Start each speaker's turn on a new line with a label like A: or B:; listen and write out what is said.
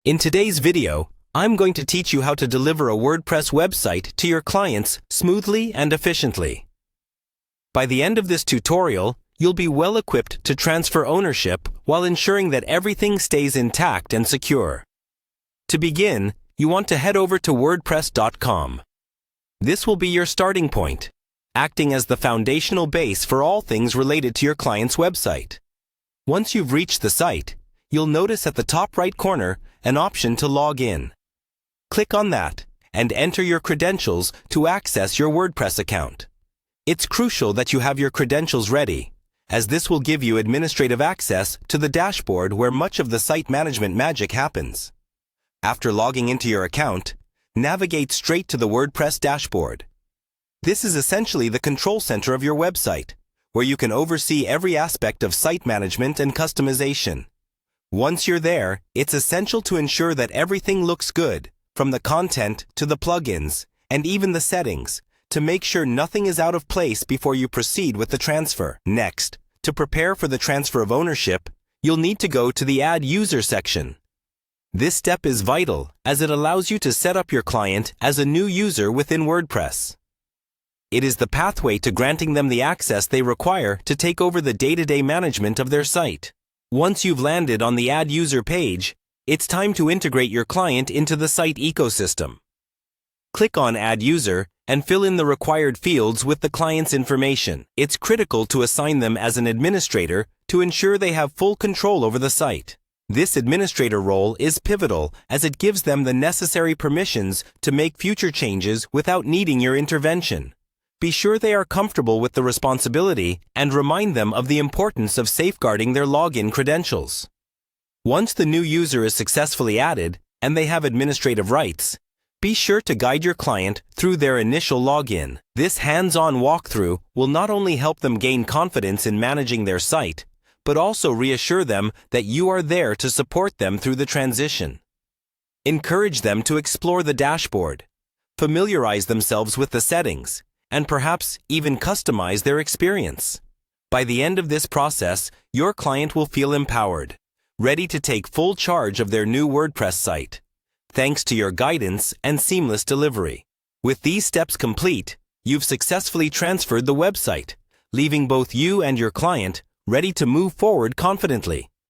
A: In today's video, I'm going to teach you how to deliver a WordPress website to your clients smoothly and efficiently. By the end of this tutorial, you'll be well equipped to transfer ownership while ensuring that everything stays intact and secure. To begin, you want to head over to wordpress.com. This will be your starting point, acting as the foundational base for all things related to your client's website. Once you've reached the site, you'll notice at the top right corner an option to log in. Click on that and enter your credentials to access your WordPress account. It's crucial that you have your credentials ready, as this will give you administrative access to the dashboard where much of the site management magic happens. After logging into your account, navigate straight to the WordPress dashboard. This is essentially the control center of your website, where you can oversee every aspect of site management and customization. Once you're there, it's essential to ensure that everything looks good, from the content to the plugins, and even the settings, to make sure nothing is out of place before you proceed with the transfer. Next, to prepare for the transfer of ownership, you'll need to go to the Add User section. This step is vital as it allows you to set up your client as a new user within WordPress. It is the pathway to granting them the access they require to take over the day-to-day management of their site. Once you've landed on the Add User page, it's time to integrate your client into the site ecosystem. Click on Add User and fill in the required fields with the client's information. It's critical to assign them as an administrator to ensure they have full control over the site. This administrator role is pivotal as it gives them the necessary permissions to make future changes without needing your intervention. Be sure they are comfortable with the responsibility and remind them of the importance of safeguarding their login credentials. Once the new user is successfully added and they have administrative rights, be sure to guide your client through their initial login. This hands-on walkthrough will not only help them gain confidence in managing their site, but also reassure them that you are there to support them through the transition. Encourage them to explore the dashboard, familiarize themselves with the settings, and perhaps even customize their experience. By the end of this process, your client will feel empowered, ready to take full charge of their new WordPress site, thanks to your guidance and seamless delivery. With these steps complete, you've successfully transferred the website, leaving both you and your client ready to move forward confidently.